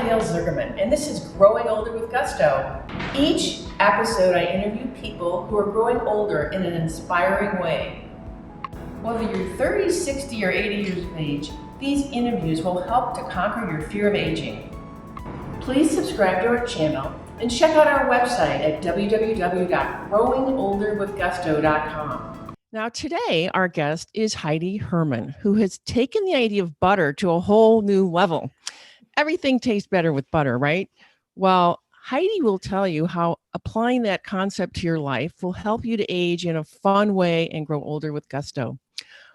Gail Zuckerman, and this is Growing Older with Gusto. Each episode, I interview people who are growing older in an inspiring way. Whether you're 30, 60, or 80 years of age, these interviews will help to conquer your fear of aging. Please subscribe to our channel and check out our website at www.growingolderwithgusto.com. Now today, our guest is Heidi Herman, who has taken the idea of butter to a whole new level. Everything tastes better with butter, right? Well, Heidi will tell you how applying that concept to your life will help you to age in a fun way and grow older with gusto.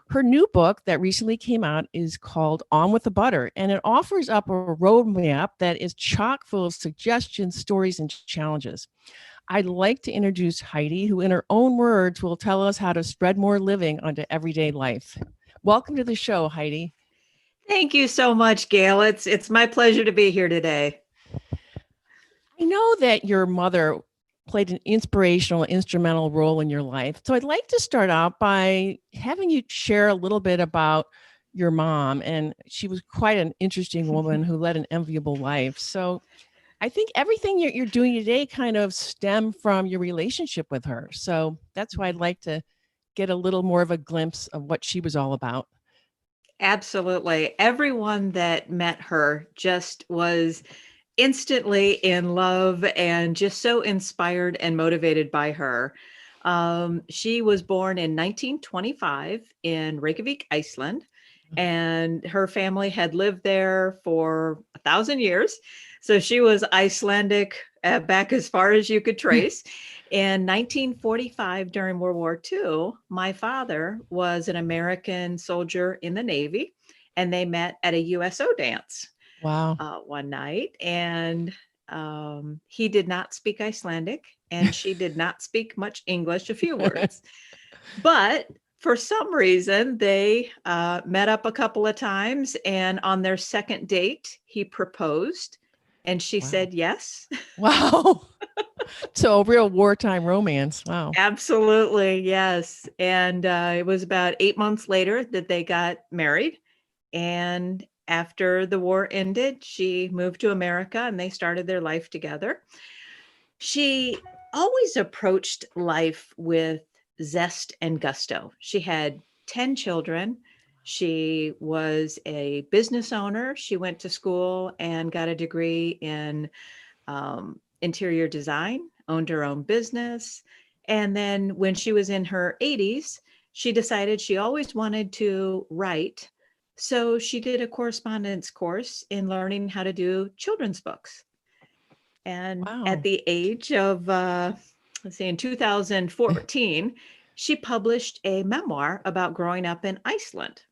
Her new book that recently came out is called On with the Butter, and it offers up a roadmap that is chock full of suggestions, stories, and challenges. I'd like to introduce Heidi, who in her own words will tell us how to spread more living onto everyday life. Welcome to the show, Heidi. Thank you so much, Gail. It's my pleasure to be here today. I know that your mother played an instrumental role in your life. So I'd like to start out by having you share a little bit about your mom. And she was quite an interesting woman who led an enviable life. So I think everything you're doing today kind of stem from your relationship with her. So that's why I'd like to get a little more of a glimpse of what she was all about. Absolutely. Everyone that met her just was instantly in love and just so inspired and motivated by her. She was born in 1925 in Reykjavik, Iceland, and her family had lived there for 1,000 years. So she was Icelandic back as far as you could trace. In 1945, during World War II, my father was an American soldier in the Navy, and they met at a USO dance. Wow. One night, and he did not speak Icelandic, and she did not speak much English, a few words. But for some reason, they met up a couple of times, and on their second date, he proposed, and she said yes. Wow. So a real wartime romance. Wow. Absolutely, yes. And it was about 8 months later that they got married. And after the war ended, she moved to America and they started their life together. She always approached life with zest and gusto. She had 10 children. She was a business owner. She went to school and got a degree in interior design, owned her own business. And then when she was in her 80s, she decided she always wanted to write. So she did a correspondence course in learning how to do children's books. And at the age of, let's see, in 2014, she published a memoir about growing up in Iceland.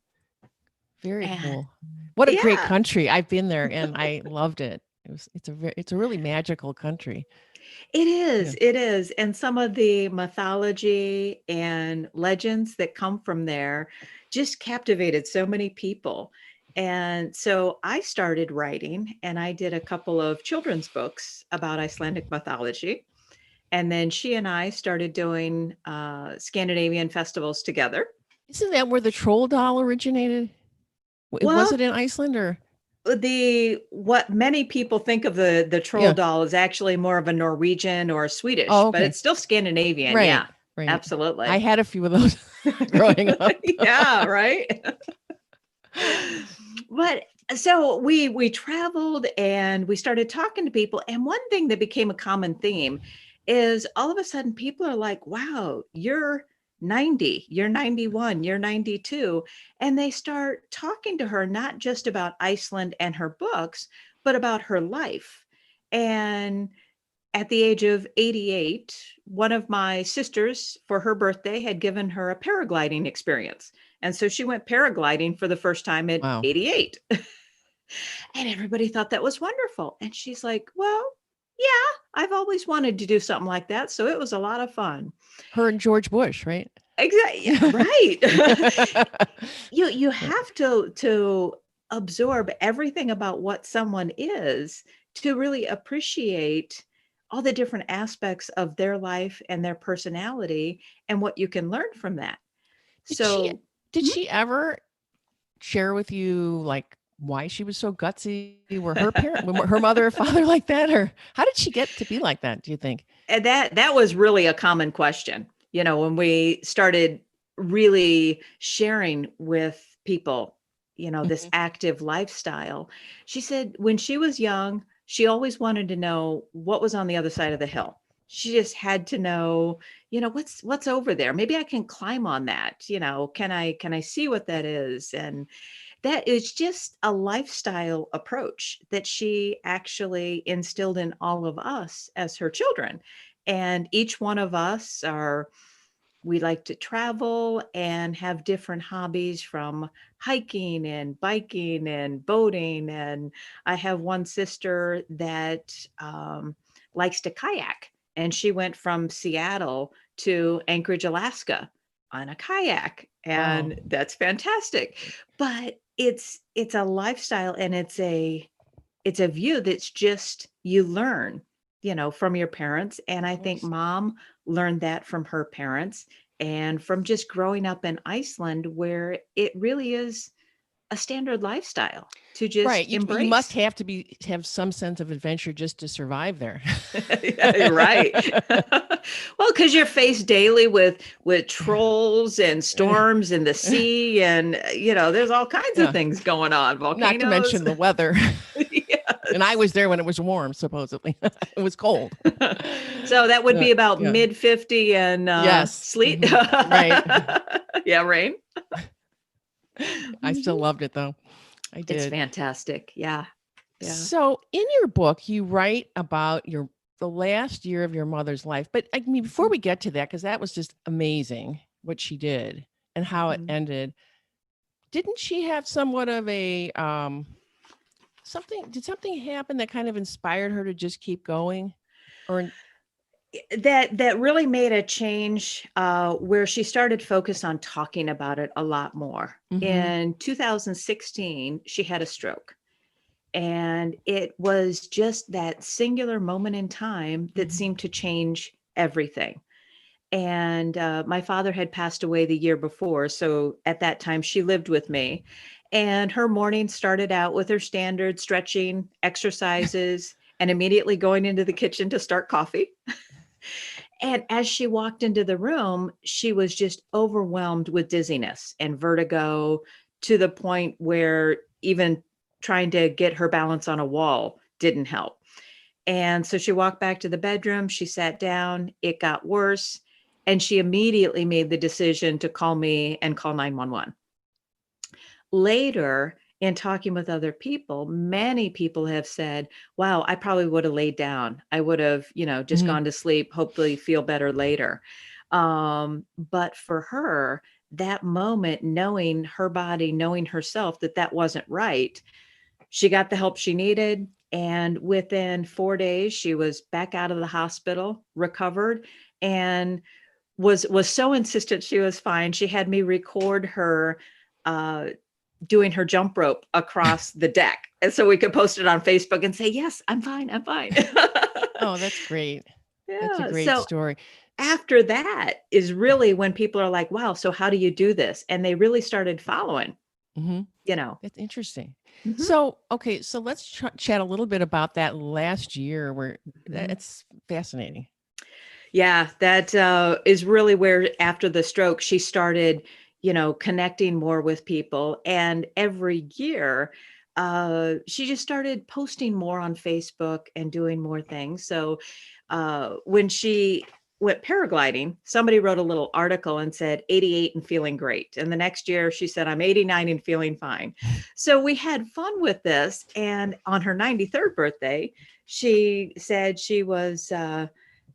Very cool. What a great country. I've been there and I loved it. It's a really magical country. It is. And some of the mythology and legends that come from there just captivated so many people. And so I started writing and I did a couple of children's books about Icelandic mythology. And then she and I started doing Scandinavian festivals together. Isn't that where the troll doll originated? Was it in Iceland or? What many people think of the troll doll is actually more of a Norwegian or a Swedish, but it's still Scandinavian. Right, yeah, right. Absolutely. I had a few of those growing up. Yeah, right. But so we traveled and we started talking to people, and one thing that became a common theme is all of a sudden people are like, wow, you're 90, you're 91, you're 92. And they start talking to her, not just about Iceland and her books, but about her life. And at the age of 88, one of my sisters for her birthday had given her a paragliding experience. And so she went paragliding for the first time at 88. And everybody thought that was wonderful. And she's like, well, yeah, I've always wanted to do something like that. So it was a lot of fun. Her and George Bush, right? Exactly. Right. You have to absorb everything about what someone is to really appreciate all the different aspects of their life and their personality and what you can learn from that. Did she ever share with you like why she was so gutsy? Were were her mother or father like that, or how did she get to be like that, do you think? And that was really a common question, when we started really sharing with people, this Mhm. active lifestyle. She said when she was young, she always wanted to know what was on the other side of the hill. She just had to know, what's over there. Maybe I can climb on that. Can I see what that is? And that is just a lifestyle approach that she actually instilled in all of us as her children. And each one of us we like to travel and have different hobbies, from hiking and biking and boating. And I have one sister that likes to kayak, and she went from Seattle to Anchorage, Alaska on a kayak. Wow. And that's fantastic. But it's a lifestyle, and it's a view that's just you learn, from your parents. And I think Yes. mom learned that from her parents and from just growing up in Iceland, where it really is a standard lifestyle to Right. just You must embrace. have have some sense of adventure just to survive there. Yeah, right. Well, because you're faced daily with trolls and storms in the sea, and there's all kinds of Yeah. things going on, Not to volcanoes. mention the weather. And I Yes. was there when it was warm, supposedly. It was cold. So that would be about Yeah. mid 50 and Yes. sleet. Mhm. Right. Yeah, rain. I still Mhm. loved it though. I It's did. fantastic. Yeah. Yeah. So in your book, you write about the last year of your mother's life. But I mean, before Mhm. we get to that, because that was just amazing what she did and how it Mhm. ended, didn't she have somewhat of a did something happen that kind of inspired her to just keep going? Or That really made a change, where she stared focus on talking about it a lot more. mm-hmm, In 2016, she had a stroke. And it was just that singular moment in time that mm-hmm. seemed to change everything. And my father had passed away the year before. So at that time, she lived with me. And her morning started out with her standard stretching exercises and immediately going into the kitchen to start coffee. And as she walked into the room, she was just overwhelmed with dizziness and vertigo, to the point where even trying to get her balance on a wall didn't help. And so she walked back to the bedroom, she sat down, it got worse, and she immediately made the decision to call me and call 911. Later, in talking with other people, many people have said, wow, I probably would have laid down. I would have, just Mm-hmm. gone to sleep, hopefully feel better later. But for her, that moment, knowing her body, knowing herself that that wasn't right, she got the help she needed. And within 4 days, she was back out of the hospital, recovered, and was so insistent she was fine. She had me record her uh, doing her jump rope across the deck. And so we could post it on Facebook and say, yes, I'm fine. I'm fine. Oh, that's great. That's a Yeah. great So story. S- after that is really when people are like, wow, so how do you do this? And they really started following, mhm. you know. That's interesting. Mhm, So, okay, so let's chat a little bit about that last year where mhm. it's fascinating. Yeah, that is really where after the stroke, she started, connecting more with people. And every year, she just started posting more on Facebook and doing more things. So when she went paragliding, somebody wrote a little article and said 88 and feeling great. And the next year she said, I'm 89 and feeling fine. So we had fun with this. And on her 93rd birthday, she said she was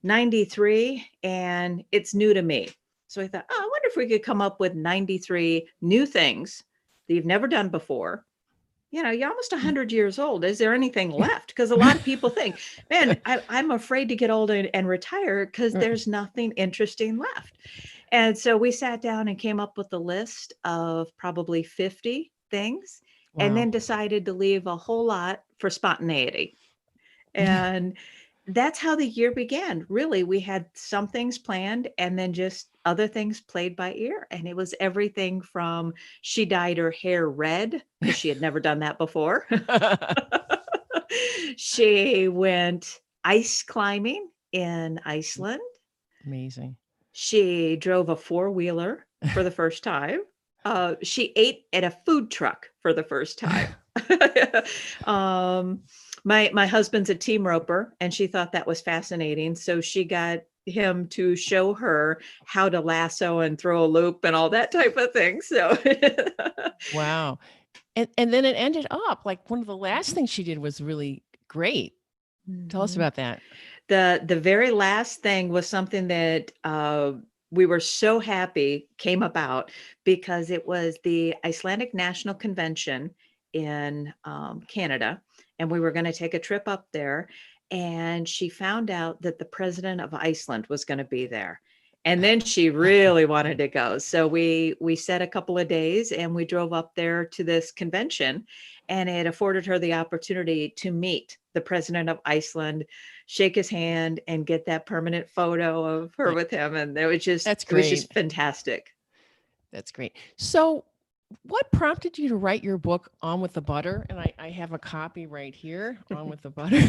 93 and it's new to me. So I thought, oh, I wonder if we could come up with 93 new things that you've never done before. You're almost 100 years old. Is there anything left? Because a lot of people think, man, I'm afraid to get old and retire because Right. there's nothing interesting left. And so we sat down and came up with a list of probably 50 things, and Wow. then decided to leave a whole lot for spontaneity. And that's how the year began. Really, we had some things planned and then just other things played by ear. And it was everything from she dyed her hair red because she had never done that before. She went ice climbing in Iceland. Amazing. She drove a four-wheeler for the first time. She ate at a food truck for the first time. um, my husband's a team roper, and she thought that was fascinating. So she got him to show her how to lasso and throw a loop and all that type of thing. So Wow. And then it ended up like one of the last things she did was really great. Tell us Mhm. about that. The very last thing was something that we were so happy came about because it was the Icelandic National Convention in Canada, and we were going to take a trip up there. And she found out that the president of Iceland was going to be there. And then she really wanted to go. So we set a couple of days and we drove up there to this convention, and it afforded her the opportunity to meet the president of Iceland, shake his hand, and get that permanent photo of her Right. with him. And That's it was great. just fantastic. That's great. So, what prompted you to write your book, On with the Butter? And I have a copy right here, On with the Butter.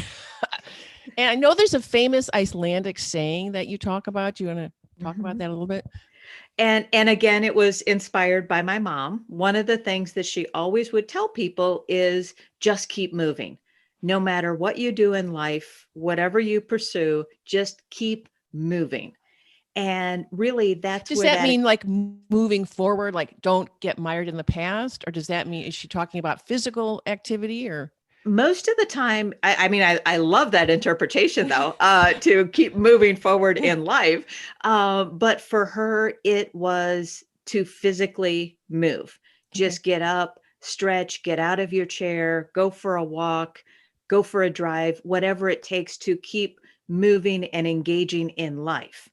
And I know there's a famous Icelandic saying that you talk about. Do you want to talk about Mhm. that a little bit? And again, it was inspired by my mom. One of the things that she always would tell people is just keep moving. No matter what you do in life, whatever you pursue, just keep moving. And really that's Does where that that mean like moving forward, like don't get mired in the past? Or does that mean, is she talking about physical activity or? most of the time, I mean, I love that interpretation though, to keep moving forward in life. But for her, it was to physically move. Okay. Just get up, stretch, get out of your chair, go for a walk, go for a drive, whatever it takes to keep moving and engaging in life.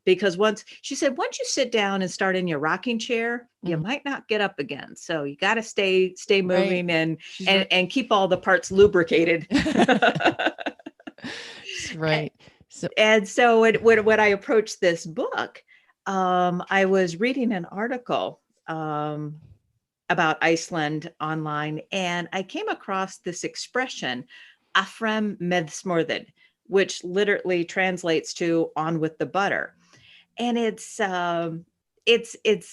Because once she said, once you sit down and start in your rocking chair, you Mhm. might not get up again. So you got to stay Right. moving and She's right. and keep all the parts lubricated. She's right. So, And so when I approached this book, I was reading an article about Iceland online, and I came across this expression, "Afrem með smorðið," which literally translates to "on with the butter." And it's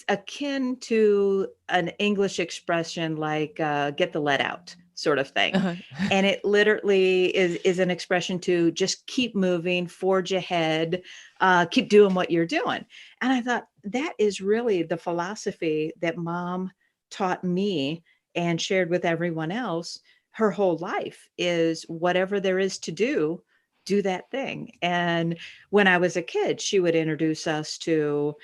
akin to an English expression like "get the lead out" sort of thing. uh And it literally is an expression to just keep moving, forge ahead, keep doing what you're doing. And I thought that is really the philosophy that mom taught me and shared with everyone else her whole life is whatever there is to do that thing. And when I was a kid, she would introduce us to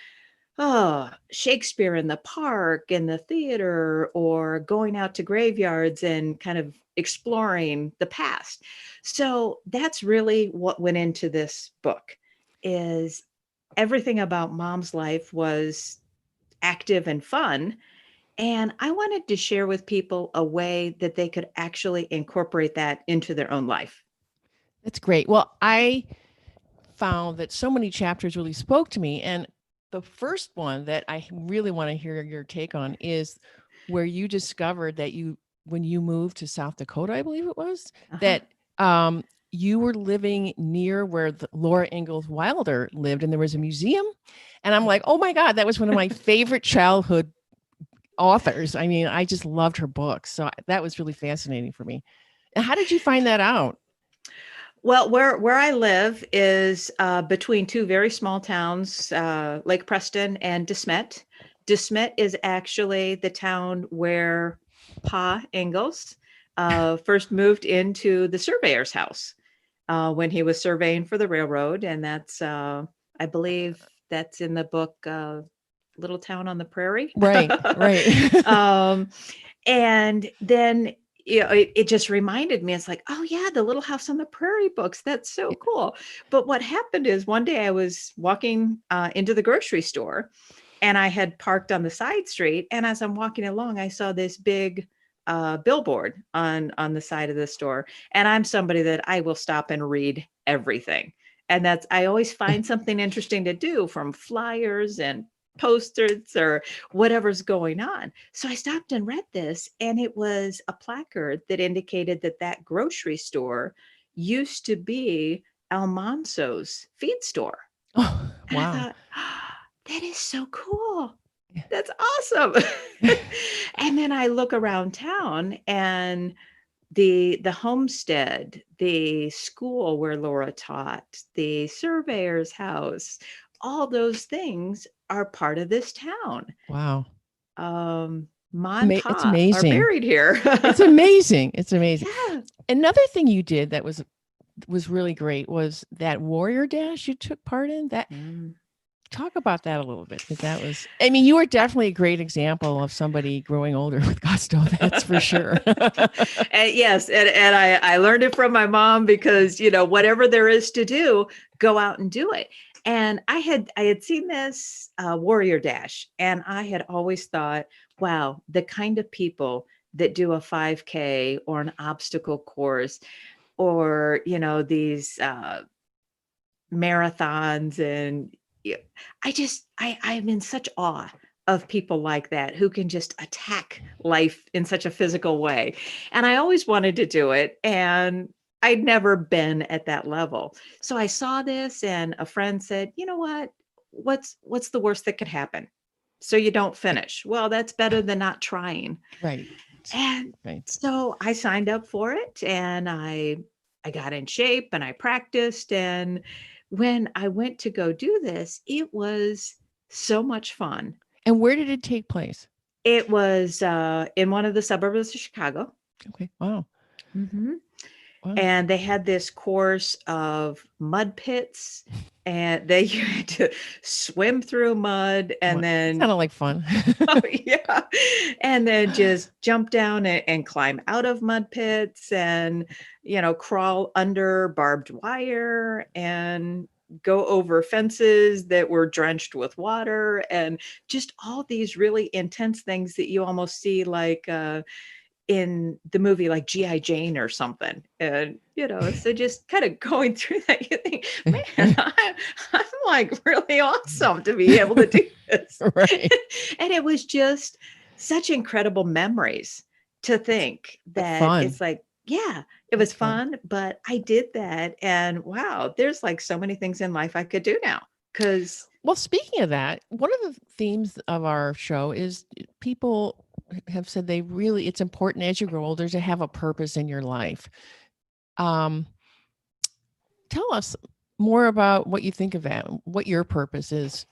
Shakespeare in the park and the theater, or going out to graveyards and kind of exploring the past. So that's really what went into this book is everything about mom's life was active and fun. And I wanted to share with people a way that they could actually incorporate that into their own life. that's great. Well, I found that so many chapters really spoke to me. And the first one that I really want to hear your take on is where you discovered that when you moved to South Dakota, I believe it was, Uh-huh. that you were living near where Laura Ingalls Wilder lived, and there was a museum. And I'm like, oh my God, that was one of my favorite childhood authors. I mean, I just loved her books. So that was really fascinating for me. How did you find that out? Well, where I live is between two very small towns, Lake Preston and DeSmet. DeSmet is actually the town where Pa Ingalls first moved into the surveyor's house when he was surveying for the railroad, and that's I believe that's in the book Little Town on the Prairie. Right, right. um, and then it just reminded me, it's like, oh yeah, the Little House on the Prairie books, that's so cool. But what happened is one day I was walking into the grocery store, and I had parked on the side street, and as I'm walking along I saw this big billboard on the side of the store. And I'm somebody that I will stop and read everything. And that's, I always find something interesting to do, from flyers and posters or whatever's going on. So I stopped and read this, and it was a placard that indicated that that grocery store used to be Almanzo's feed store. Oh, And I wow. thought, that is so cool. Yeah. That's awesome. And then I look around town, and the homestead, the school where Laura taught, the surveyor's house, all those things are part of this town. Wow. Ma and It's Pa are amazing. buried here. It's amazing. It's amazing. Yeah. Another thing you did that was really great was that Warrior Dash you took part in. That talk about that a little bit, because that was, I mean, you were definitely a great example of somebody growing older with gusto. That's for sure. And yes, and I learned it from my mom, because whatever there is to do, go out and do it. And I had seen this Warrior Dash, and I had always thought, wow, the kind of people that do a 5K or an obstacle course, or these marathons, and I'm in such awe of people like that, who can just attack life in such a physical way. And I always wanted to do it, and I'd never been at that level. So I saw this, and a friend said, "You know what? What's the worst that could happen? So you don't finish. Well, that's better than not trying." Right. And Right. so I signed up for it, and I got in shape, and I practiced, and when I went to go do this, it was so much fun. And where did it take place? It was in one of the suburbs of Chicago. Okay. Wow. Mhm. Wow. And they had this course of mud pits, and they you had to swim through mud, and then Kind of like fun. oh, yeah, and then just jump down and climb out of mud pits, and crawl under barbed wire, and go over fences that were drenched with water, and just all these really intense things that you almost see, like in the movie, like G.I. Jane or something. And so just kind of going through that, you think, man, I'm like really awesome to be able to do this. Right. And it was just such incredible memories to think that Fun. it's like, yeah, it was fun, but I did that, and wow, there's like so many things in life I could do now. Well, speaking of that, one of the themes of our show is people have said it's important as you grow older to have a purpose in your life. Tell us more about what you think of that, what your purpose is.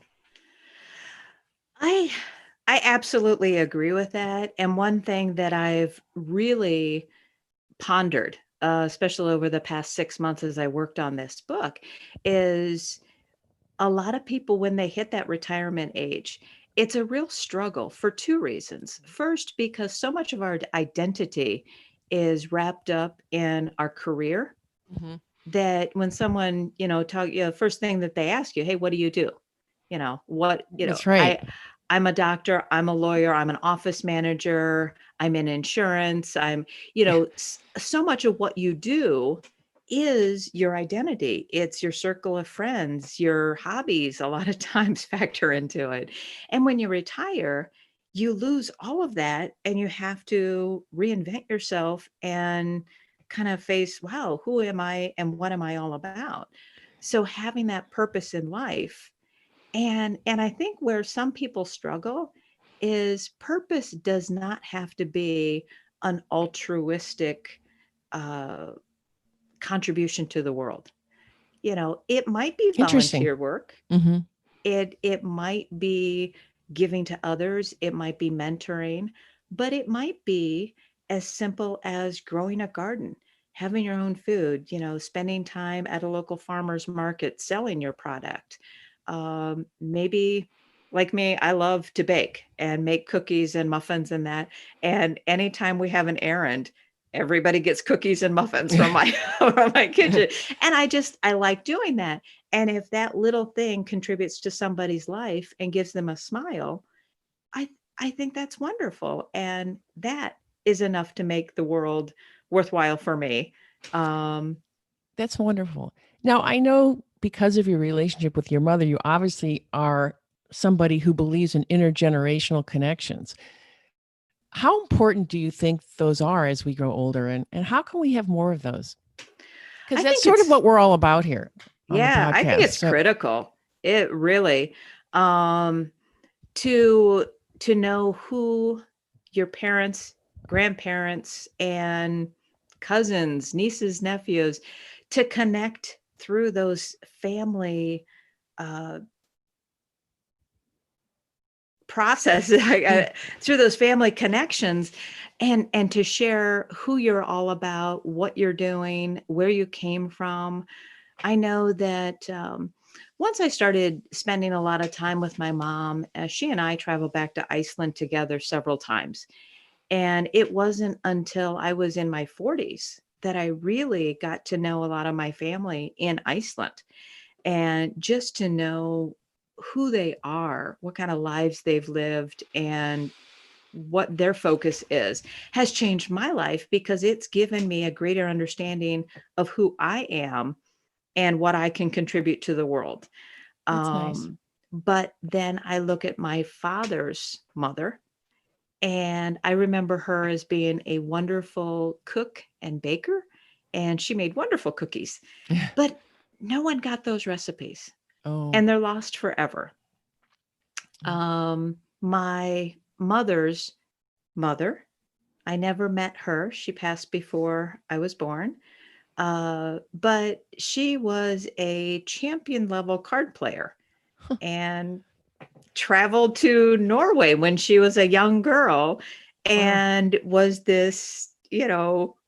I absolutely agree with that. And one thing that I've really pondered, especially over the past 6 months as I worked on this book, is a lot of people, when they hit that retirement age, it's a real struggle for two reasons. First, because so much of our identity is wrapped up in our career, that when someone, first thing that they ask you, "Hey, what do you do?" That's right. I'm a doctor, I'm a lawyer, I'm an office manager, I'm in insurance, so much of what you do is your identity. It's your circle of friends, your hobbies a lot of times factor into it. And when you retire, you lose all of that, and you have to reinvent yourself and kind of face, wow, who am I and what am I all about? So having that purpose in life, and I think where some people struggle is purpose does not have to be an altruistic contribution to the world. It might be volunteer work. It might be giving to others. It might be mentoring, but it might be as simple as growing a garden, having your own food, spending time at a local farmer's market, selling your product. Maybe like me, I love to bake and make cookies and muffins and that. And anytime we have an errand, everybody gets cookies and muffins from my from my kitchen. And I like doing that. And if that little thing contributes to somebody's life and gives them a smile, I think that's wonderful. And that is enough to make the world worthwhile for me. Um, That's wonderful. Now, I know because of your relationship with your mother, you obviously are somebody who believes in intergenerational connections. How important do you think those are as we grow older, and how can we have more of those? Because I that's think sort of it's, what we're all about here on the yeah, I think podcast. it's So, critical. It really, um, to know who your parents, grandparents, and cousins, nieces, nephews, to connect through those family uh, processes, mm, through those family connections, and to share who you're all about, what you're doing, where you came from. I know that once I started spending a lot of time with my mom, she and I traveled back to Iceland together several times. And it wasn't until I was in my 40s that I really got to know a lot of my family in Iceland. And just to know who they are, what kind of lives they've lived, and what their focus is has changed my life because it's given me a greater understanding of who I am and what I can contribute to the world. that's nice. But then I look at my father's mother, and I remember her as being a wonderful cook and baker, and she made wonderful cookies. But no one got those recipes, Oh, and they're lost forever. My mother's mother, I never met her. She passed before I was born. But she was a champion level card player and traveled to Norway when she was a young girl wow. and was this,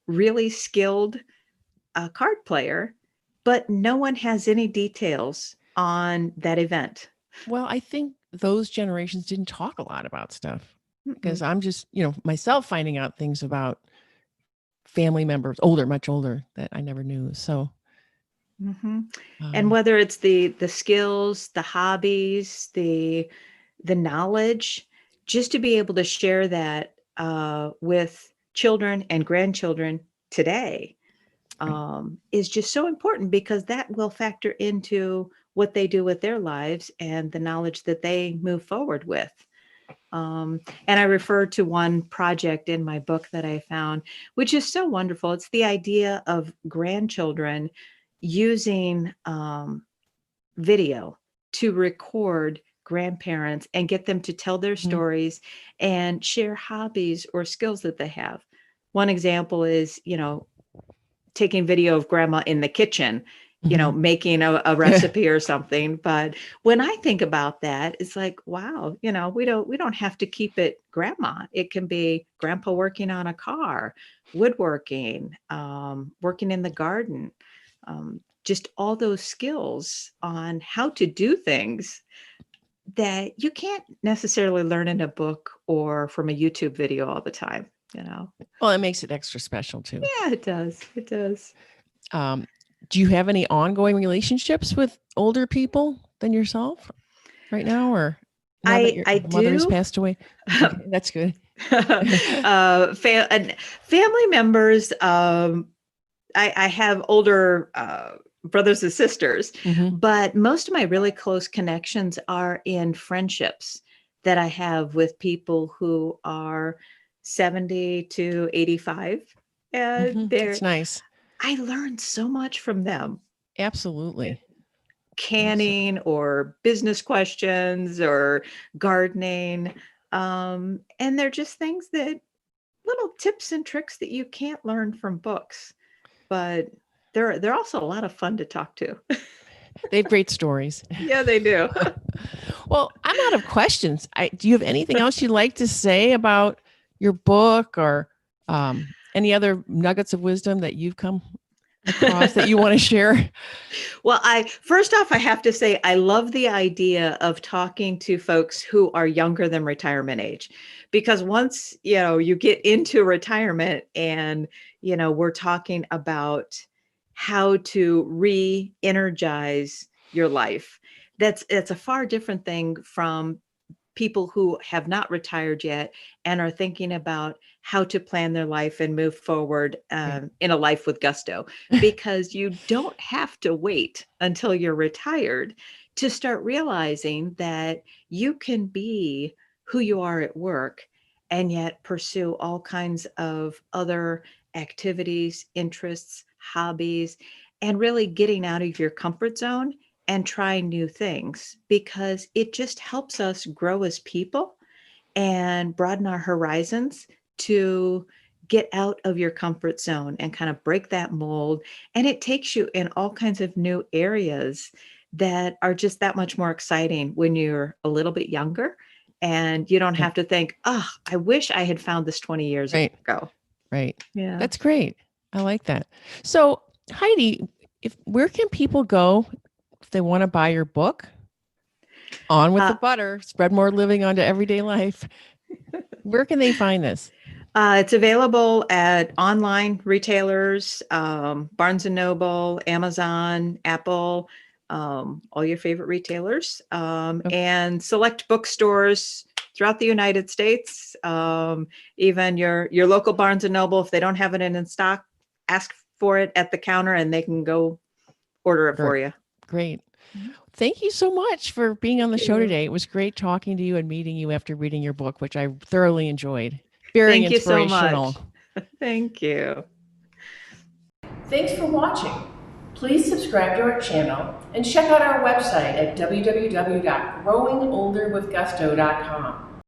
really skilled card player. But no one has any details on that event. Well, I think those generations didn't talk a lot about stuff because Mm-mm. I'm just, myself finding out things about family members, older, much older, that I never knew. So, Hmm. And um, whether it's the skills, the hobbies, the knowledge, just to be able to share that with children and grandchildren today right. is just so important because that will factor into what they do with their lives and the knowledge that they move forward with. And I refer to one project in my book that I found, which is so wonderful. It's the idea of grandchildren using video to record grandparents and get them to tell their Mhm, stories and share hobbies or skills that they have. One example is, taking video of grandma in the kitchen, mhm. making a recipe or something. But when I think about that, it's like, wow, we don't have to keep it grandma. It can be grandpa working on a car, woodworking, working in the garden, just all those skills on how to do things that you can't necessarily learn in a book or from a YouTube video all the time. Well, it makes it extra special too. Yeah, it does. It does. Um, do you have any ongoing relationships with older people than yourself right now, or now that your I mother has do. passed away? Okay, that's good. And family members. I have older brothers and sisters, Mhm. but most of my really close connections are in friendships that I have with people who are 70 to 85. And That's nice. I learned so much from them. Absolutely. Absolutely. Canning or business questions or gardening. And they're just things that little tips and tricks that you can't learn from books, but they're also a lot of fun to talk to. They have great stories. Yeah, they do. Well, I'm out of questions. Do you have anything else you'd like to say about your book or any other nuggets of wisdom that you've come across that you want to share? Well, I first off, I have to say I love the idea of talking to folks who are younger than retirement age, because once you get into retirement and we're talking about how to re-energize your life. That's a far different thing from people who have not retired yet and are thinking about how to plan their life and move forward in a life with gusto, because you don't have to wait until you're retired to start realizing that you can be who you are at work and yet pursue all kinds of other activities, interests, hobbies, and really getting out of your comfort zone and trying new things, because it just helps us grow as people and broaden our horizons to get out of your comfort zone and kind of break that mold. And it takes you in all kinds of new areas that are just that much more exciting when you're a little bit younger and you don't have to think, oh, I wish I had found this 20 years ago. Right. Yeah. That's great. I like that. So Heidi, where can people go if they want to buy your book, On with the Butter, Spread More Living onto Everyday Life? Where can they find this? It's available at online retailers, Barnes & Noble, Amazon, Apple, all your favorite retailers, and select bookstores throughout the United States. Even your local Barnes & Noble, if they don't have it in stock, ask for it at the counter and they can go order it for you. Great. Thank you so much for being on the show today. It was great talking to you and meeting you after reading your book, which I thoroughly enjoyed. Very inspirational. Thank you so much. Thank you. Thanks for watching. Please subscribe to our channel and check out our website at www.growingolderwithgusto.com.